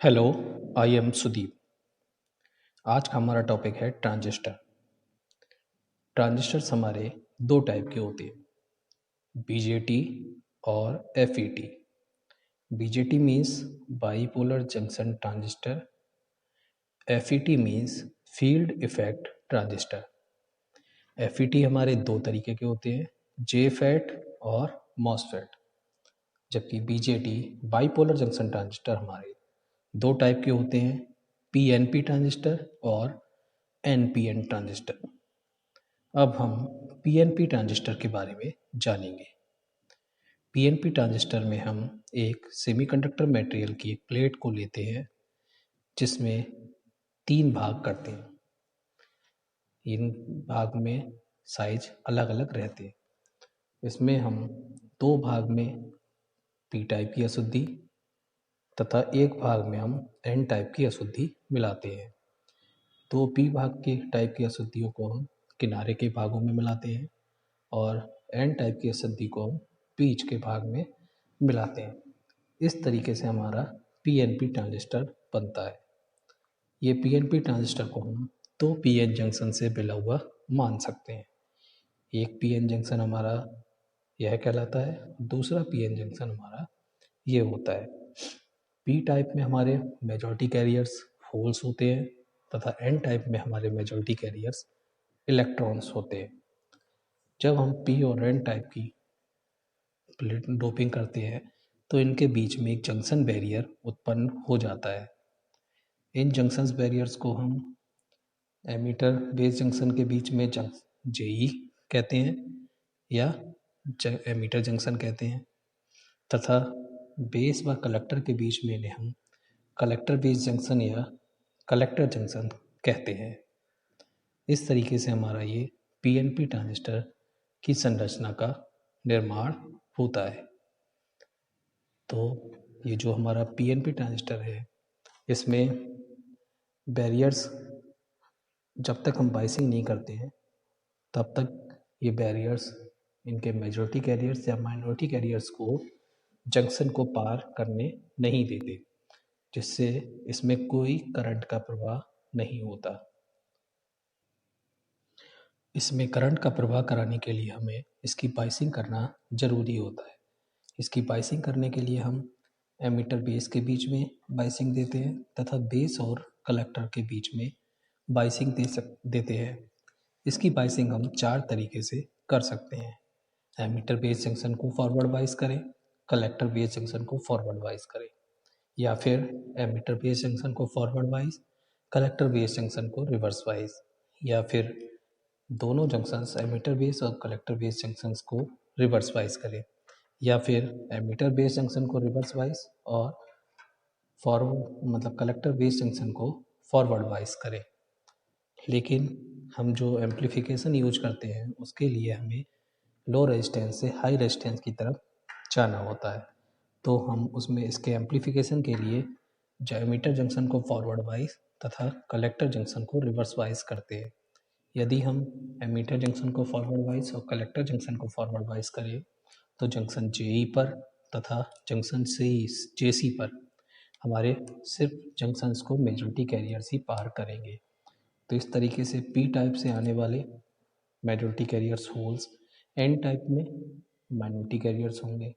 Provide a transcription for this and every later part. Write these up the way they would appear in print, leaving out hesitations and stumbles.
Hello, I am Sudeep. आज का हमारा टॉपिक है ट्रांजिस्टर। ट्रांजिस्टर्स हमारे दो टाइप के होते हैं, बीजेटी और FET. BJT means bipolar junction transistor, FET means field effect transistor. FET हमारे दो तरीके के होते हैं, जेफेट और मॉसफेट, जबकि बीजेटी बाईपोलर जंक्शन ट्रांजिस्टर हमारे दो टाइप के होते हैं, पीएनपी ट्रांजिस्टर और एनपीएन ट्रांजिस्टर। अब हम पीएनपी ट्रांजिस्टर के बारे में जानेंगे। पीएनपी ट्रांजिस्टर में हम एक सेमीकंडक्टर मटेरियल की एक प्लेट को लेते हैं जिसमें तीन भाग करते हैं। इन भाग में साइज अलग अलग रहते हैं। इसमें हम दो भाग में पी टाइप की अशुद्धि तथा एक भाग में हम एन टाइप की अशुद्धि मिलाते हैं। तो पी भाग के टाइप की अशुद्धियों को हम किनारे के भागों में मिलाते हैं और एन टाइप की अशुद्धि को हम बीच के भाग में मिलाते हैं। इस तरीके से हमारा पीएनपी ट्रांजिस्टर बनता है। ये पीएनपी ट्रांजिस्टर को हम दो पीएन जंक्शन से मिला हुआ मान सकते हैं। एक पीएन जंक्शन हमारा यह कहलाता है, दूसरा पीएन जंक्शन हमारा ये होता है। पी टाइप में हमारे मेजॉरिटी कैरियर्स होल्स होते हैं तथा एन टाइप में हमारे मेजॉरिटी कैरियर्स इलेक्ट्रॉन्स होते हैं। जब हम पी और एन टाइप की प्लेट डोपिंग करते हैं तो इनके बीच में एक जंक्शन बैरियर उत्पन्न हो जाता है। इन जंक्शन बैरियर्स को हम एमीटर बेस जंक्शन के बीच में जेई कहते हैं या एमीटर जंक्शन कहते हैं तथा बेस व कलेक्टर के बीच में इन्हें हम कलेक्टर बेस जंक्शन या कलेक्टर जंक्शन कहते हैं। इस तरीके से हमारा ये पीएनपी ट्रांजिस्टर की संरचना का निर्माण होता है। तो ये जो हमारा पीएनपी ट्रांजिस्टर है, इसमें बैरियर्स जब तक हम बाइसिंग नहीं करते हैं तब तक ये बैरियर्स इनके मेजॉरिटी कैरियर्स या माइनॉरिटी कैरियर्स को जंक्शन को पार करने नहीं देते, जिससे इसमें कोई करंट का प्रवाह नहीं होता। इसमें करंट का प्रवाह कराने के लिए हमें इसकी बाइसिंग करना ज़रूरी होता है। इसकी बाइसिंग करने के लिए हम एमीटर बेस के बीच में बाइसिंग देते हैं तथा बेस और कलेक्टर के बीच में बाइसिंग देते हैं। इसकी बाइसिंग हम चार तरीके से कर सकते हैं। एमीटर बेस जंक्शन को फॉरवर्ड वाइज करें, कलेक्टर बेस जंक्शन को फॉरवर्ड वाइज करें, या फिर एमीटर बेस जंक्शन को forward wise, collector base junction को रिवर्स वाइज, या फिर दोनों जंक्शंस एमीटर बेस और कलेक्टर बेस जंक्शंस को रिवर्स वाइज करें, या फिर एमीटर बेस जंक्शन को रिवर्स वाइज और कलेक्टर बेस जंक्शन को फॉरवर्ड वाइज करें। लेकिन हम जो एम्पलीफिकेशन यूज करते हैं उसके लिए हमें लो रेजिस्टेंस से हाई रेजिस्टेंस की तरफ जाना होता है। तो हम उसमें इसके एम्पलीफिकेशन के लिए जो एमीटर जंक्शन को फॉरवर्ड वाइज तथा कलेक्टर जंक्शन को रिवर्स वाइज करते हैं। यदि हम एमीटर जंक्शन को फॉरवर्ड वाइज और कलेक्टर जंक्शन को फॉरवर्ड वाइज करें तो जंक्शन जेई पर तथा जंक्शन जेसी पर हमारे सिर्फ जंक्शंस को मेजॉरिटी कैरियर्स ही पार करेंगे। तो इस तरीके से पी टाइप से आने वाले majority carriers holes N type में माइनॉरिटी कैरियर्स होंगे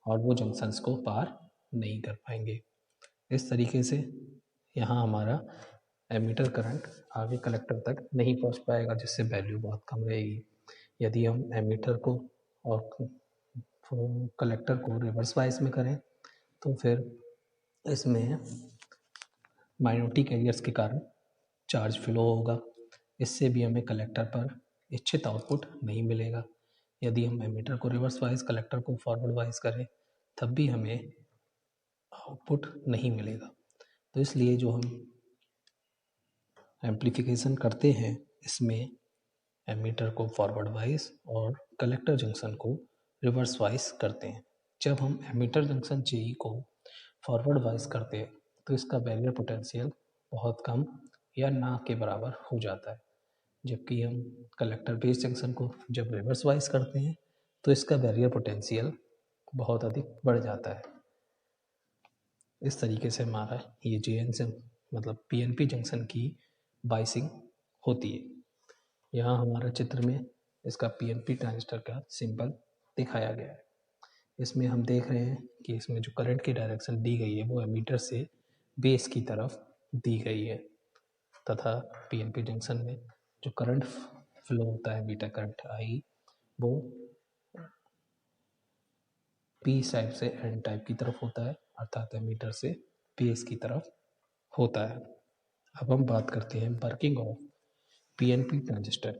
और वो जंक्शंस को पार नहीं कर पाएंगे। इस तरीके से यहाँ हमारा एमीटर करंट आगे कलेक्टर तक नहीं पहुँच पाएगा, जिससे वैल्यू बहुत कम रहेगी। यदि हम एमीटर को और कलेक्टर को रिवर्स वाइज में करें तो फिर इसमें माइनॉरिटी कैरियर्स के कारण चार्ज फ्लो होगा, इससे भी हमें कलेक्टर पर इच्छित आउटपुट नहीं मिलेगा। यदि हम एमीटर को रिवर्स वाइज कलेक्टर को फॉरवर्ड वाइज करें तब भी हमें आउटपुट नहीं मिलेगा। तो इसलिए जो हम एम्पलीफिकेशन करते हैं इसमें एमीटर को फॉरवर्ड वाइज और कलेक्टर जंक्शन को रिवर्स वाइज करते हैं। जब हम एमीटर जंक्शन जेई को फॉरवर्ड वाइज करते हैं तो इसका बैरियर पोटेंशियल बहुत कम या ना के बराबर हो जाता है, जबकि हम कलेक्टर बेस जंक्शन को जब रिवर्स वाइज करते हैं तो इसका बैरियर पोटेंशियल बहुत अधिक बढ़ जाता है। इस तरीके से हमारा ये JN मतलब PNP जंक्शन की बाइसिंग होती है। यहाँ हमारा चित्र में इसका PNP ट्रांजिस्टर का सिंबल दिखाया गया है। इसमें हम देख रहे हैं कि इसमें जो करंट की डायरेक्शन दी गई है वो एमीटर से बेस की तरफ दी गई है, तथा PNP जंक्शन में जो करंट फ्लो होता है एमीटर करंट आई वो P टाइप से N टाइप की तरफ होता है, अर्थात एमीटर से बेस की तरफ होता है। अब हम बात करते हैं working of PNP transistor.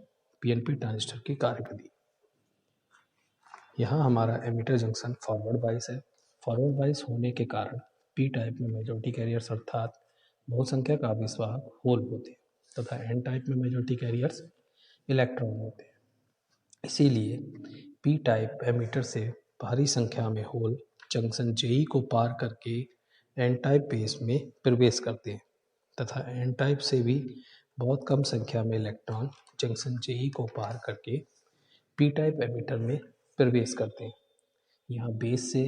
PNP transistor की कार्यविधि। यहाँ हमारा एमीटर जंक्शन फॉरवर्ड बाइस है। फॉरवर्ड बाइस होने के कारण पी टाइप में मेजॉरिटी कैरियर्स अर्थात बहुसंख्यक आवेशवाहक होल होते हैं तथा एन टाइप में मेजॉरिटी कैरियर्स इलेक्ट्रॉन होते हैं। इसीलिए पी टाइप एमीटर से भारी संख्या में होल जंक्शन जेई को पार करके एन टाइप बेस में प्रवेश करते हैं तथा एन टाइप से भी बहुत कम संख्या में इलेक्ट्रॉन जंक्शन जेई को पार करके पी टाइप एमीटर में प्रवेश करते हैं। यहाँ बेस से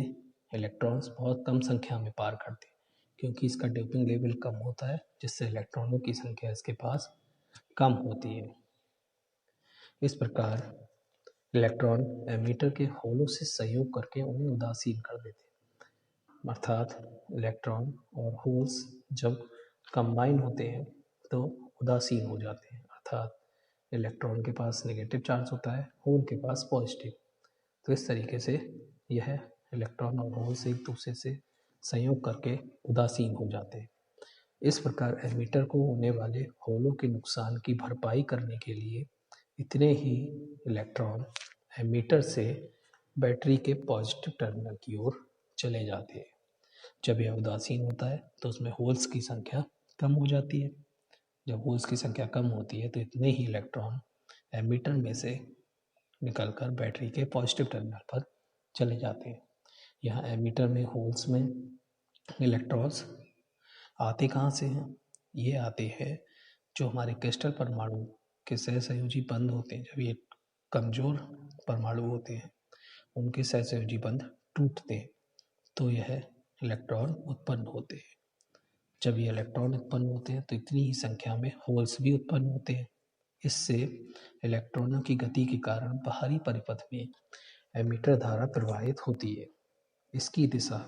इलेक्ट्रॉन्स बहुत कम संख्या में पार करते हैं क्योंकि इसका डोपिंग लेवल कम होता है, जिससे इलेक्ट्रॉनों की संख्या इसके पास कम होती है। इस प्रकार इलेक्ट्रॉन एमीटर के होलों से सहयोग करके उन्हें उदासीन कर देते हैं, अर्थात इलेक्ट्रॉन और होल्स जब कंबाइन होते हैं तो उदासीन हो जाते हैं, अर्थात इलेक्ट्रॉन के पास नेगेटिव चार्ज होता है, होल के पास पॉजिटिव। तो इस तरीके से यह इलेक्ट्रॉन और होल्स एक दूसरे से संयोग करके उदासीन हो जाते हैं। इस प्रकार एमीटर को होने वाले होलों के नुकसान की भरपाई करने के लिए इतने ही इलेक्ट्रॉन एमीटर से बैटरी के पॉजिटिव टर्मिनल की ओर चले जाते हैं। जब यह उदासीन होता है तो उसमें होल्स की संख्या कम हो जाती है। जब होल्स की संख्या कम होती है तो इतने ही इलेक्ट्रॉन एमीटर में से निकलकर बैटरी के पॉजिटिव टर्मिनल पर चले जाते हैं। यहाँ एमीटर में होल्स में इलेक्ट्रॉन्स आते कहाँ से हैं? ये आते हैं जो हमारे क्रिस्टल परमाणु के सहसंयोजी बंध होते हैं। जब ये कमज़ोर परमाणु होते हैं उनके सहसंयोजी बंध टूटते हैं तो यह इलेक्ट्रॉन उत्पन्न होते हैं। जब ये इलेक्ट्रॉन उत्पन्न होते हैं तो इतनी ही संख्या में होल्स भी उत्पन्न होते हैं। इससे इलेक्ट्रॉनों की गति के कारण बाहरी परिपथ में एमीटर धारा प्रवाहित होती है। इसकी दिशा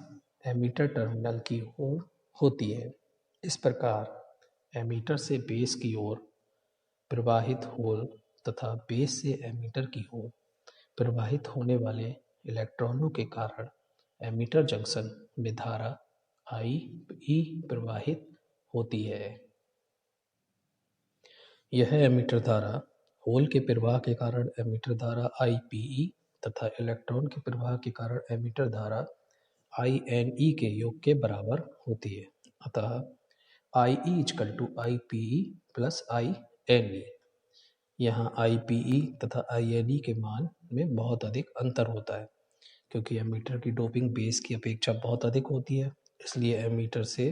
एमीटर टर्मिनल की ओर होती है। इस प्रकार एमीटर से बेस की ओर प्रवाहित होल तथा बेस से एमीटर की ओर प्रवाहित होने वाले इलेक्ट्रॉनों के कारण एमीटर जंक्शन में धारा आई ई प्रवाहित होती है। यह एमीटर धारा होल के प्रवाह के कारण एमीटर धारा IPE तथा इलेक्ट्रॉन के प्रवाह के कारण एमीटर धारा INE के योग के बराबर होती है। अतः IE = IPE प्लस INE। यहाँ IPE तथा INE के मान में बहुत अधिक अंतर होता है क्योंकि एमीटर की डोपिंग बेस की अपेक्षा बहुत अधिक होती है। इसलिए एमीटर से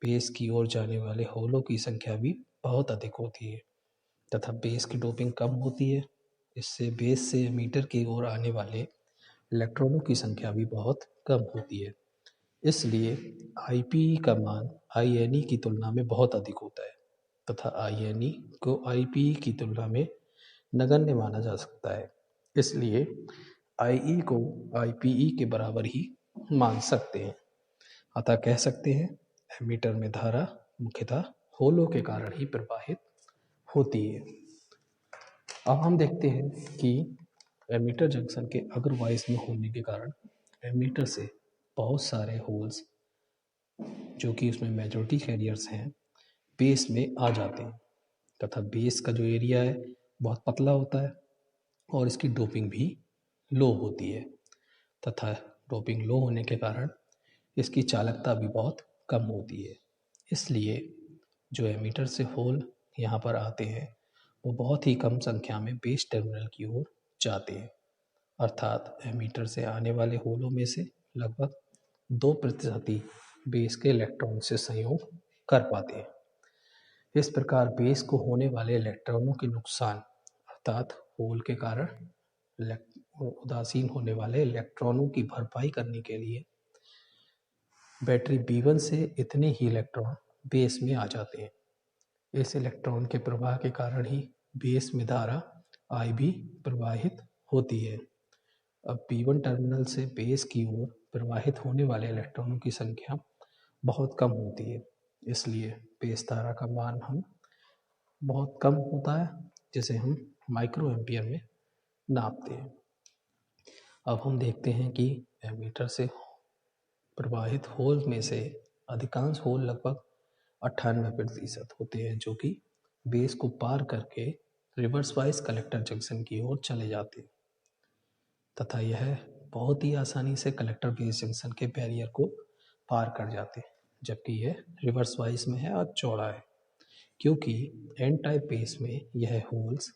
बेस की ओर जाने वाले होलों की संख्या भी बहुत अधिक होती है तथा बेस की डोपिंग कम होती है। इससे बेस से एमीटर की ओर आने वाले इलेक्ट्रॉनों की संख्या भी बहुत कम होती है। इसलिए IPE का मान INE की तुलना में बहुत अधिक होता है तथा INE को IPE की तुलना में नगण्य माना जा सकता है। इसलिए IE को IPE के बराबर ही मान सकते हैं। अतः कह सकते हैं एमीटर में धारा मुख्यतः होलों के कारण ही प्रवाहित होती है। अब हम देखते हैं कि एमीटर जंक्शन के अग्रवाइस में होने के कारण एमीटर से बहुत सारे होल्स जो कि उसमें मेजॉरिटी कैरियर्स हैं बेस में आ जाते हैं तथा बेस का जो एरिया है बहुत पतला होता है और इसकी डोपिंग भी लो होती है तथा डोपिंग लो होने के कारण इसकी चालकता भी बहुत कम होती है। इसलिए जो एमीटर से होल यहाँ पर आते हैं वो बहुत ही कम संख्या में बेस टर्मिनल की ओर जाते हैं, अर्थात एमीटर से आने वाले होलों में से लगभग 2% ही बेस के इलेक्ट्रॉन से संयोग कर पाते हैं। इस प्रकार बेस को होने वाले इलेक्ट्रॉनों के नुकसान अर्थात होल के कारण उदासीन होने वाले इलेक्ट्रॉनों की भरपाई करने के लिए बैटरी B1 से इतने ही इलेक्ट्रॉन बेस में आ जाते हैं। इस इलेक्ट्रॉन के प्रवाह के कारण ही बेस में धारा IB प्रवाहित होती है। अब P1 टर्मिनल से बेस की ओर प्रवाहित होने वाले इलेक्ट्रॉनों की संख्या बहुत कम होती है, इसलिए बेस धारा का मान हम बहुत कम होता है, जिसे हम माइक्रो एम्पियर में नापते हैं। अब हम देखते हैं कि एमीटर से प्रवाहित होल में से अधिकांश होल लगभग 98% होते हैं जो कि बेस को पार करके रिवर्स वाइज कलेक्टर जंक्शन की ओर चले जाते हैं तथा यह बहुत ही आसानी से कलेक्टर बेस जंक्शन के बैरियर को पार कर जाते हैं, जबकि यह रिवर्स वाइज में है और चौड़ा है, क्योंकि एन टाइप बेस में यह होल्स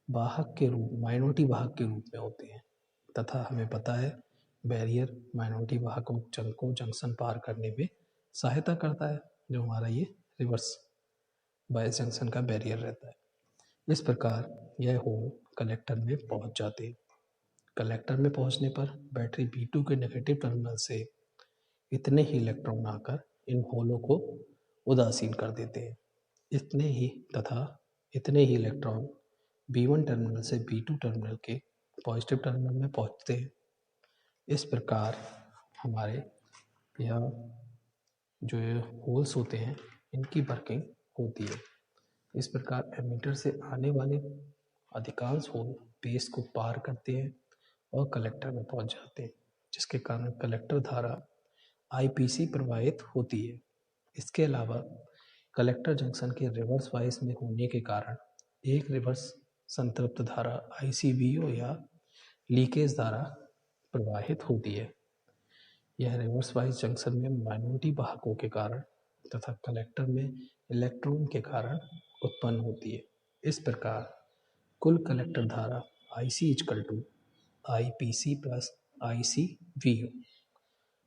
वाहक के रूप माइनॉरिटी वाहक के रूप में होते हैं तथा हमें पता है बैरियर माइनॉरिटी वाहकों को जंक्शन पार करने में सहायता करता है, जो हमारा ये रिवर्स बायस जंक्शन का बैरियर रहता है। इस प्रकार यह होल कलेक्टर में पहुंच जाते हैं। कलेक्टर में पहुंचने पर बैटरी B2 के नेगेटिव टर्मिनल से इतने ही इलेक्ट्रॉन आकर इन होलों को उदासीन कर देते हैं। इतने ही इलेक्ट्रॉन B1 टर्मिनल से B2 टर्मिनल के पॉजिटिव टर्मिनल में पहुंचते हैं। इस प्रकार हमारे यहाँ जो होल्स होते हैं इनकी वर्किंग होती है। इस प्रकार एमीटर से आने वाले अधिकांश होल बेस को पार करते हैं और कलेक्टर में पहुंच जाते हैं, जिसके कारण कलेक्टर धारा IPC प्रवाहित होती है। इसके अलावा कलेक्टर जंक्शन के रिवर्स वाइस में होने के कारण एक रिवर्स संतृप्त धारा ICVO या लीकेज धारा प्रवाहित होती है। यह रिवर्स वाइज जंक्शन में माइनॉरिटी वाहकों के कारण तथा कलेक्टर में इलेक्ट्रॉन के कारण उत्पन्न होती है। इस प्रकार कुल कलेक्टर धारा IC=IPC प्लस ICVO।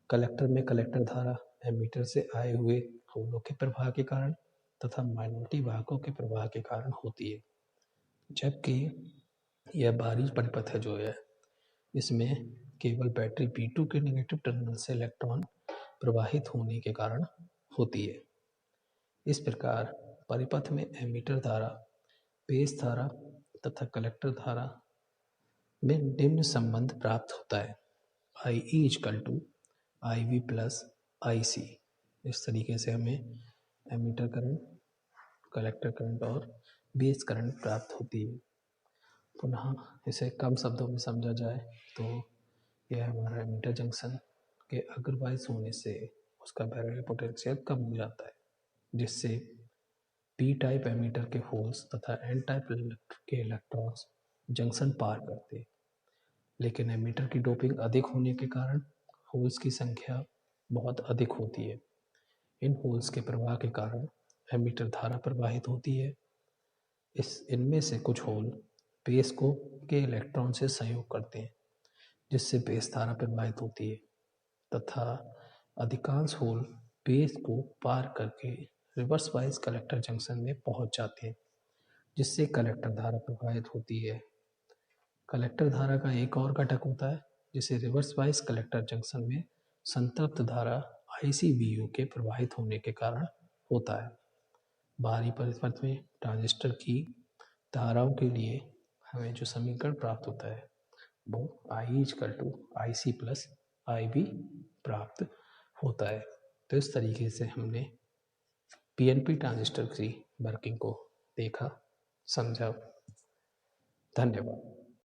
कलेक्टर में कलेक्टर धारा एमीटर से आए हुए होलों के प्रवाह के कारण तथा माइनॉरिटी वाहकों के प्रवाह के कारण होती है, जबकि यह बाहरी परिपथ है जो है इसमें केवल बैटरी B2 के नेगेटिव टर्मिनल से इलेक्ट्रॉन प्रवाहित होने के कारण होती है। इस प्रकार परिपथ में एमीटर धारा, बेस धारा तथा कलेक्टर धारा में निम्न संबंध प्राप्त होता है। IE=IB plus IC। इस तरीके से हमें एमीटर करंट, कलेक्टर करंट और बेस करंट प्राप्त होती है। पुनः इसे कम शब्दों में समझा जाए तो यह हमारा एमीटर जंक्शन के अग्रवाइज होने से उसका बैरियर पोटेंशियल कम हो जाता है, जिससे P टाइप एमीटर के होल्स तथा N टाइप के इलेक्ट्रॉन्स जंक्शन पार करते हैं। लेकिन एमीटर की डोपिंग अधिक होने के कारण होल्स की संख्या बहुत अधिक होती है। इन होल्स के प्रवाह के कारण एमीटर धारा प्रवाहित होती है। इनमें से कुछ होल बेस के इलेक्ट्रॉन से संयोग करते हैं, जिससे बेस धारा प्रवाहित होती है तथा अधिकांश होल बेस को पार करके रिवर्स वाइज कलेक्टर जंक्शन में पहुंच जाते हैं, जिससे कलेक्टर धारा प्रवाहित होती है। कलेक्टर धारा का एक और घटक होता है जिसे रिवर्स वाइज कलेक्टर जंक्शन में संतृप्त धारा ICVO के प्रवाहित होने के कारण होता है। बाहरी परिपथ में ट्रांजिस्टर की धाराओं के लिए हमें जो समीकरण प्राप्त होता है वो IE=IC प्लस IB प्राप्त होता है। तो इस तरीके से हमने PNP ट्रांजिस्टर की वर्किंग को देखा, समझा। धन्यवाद।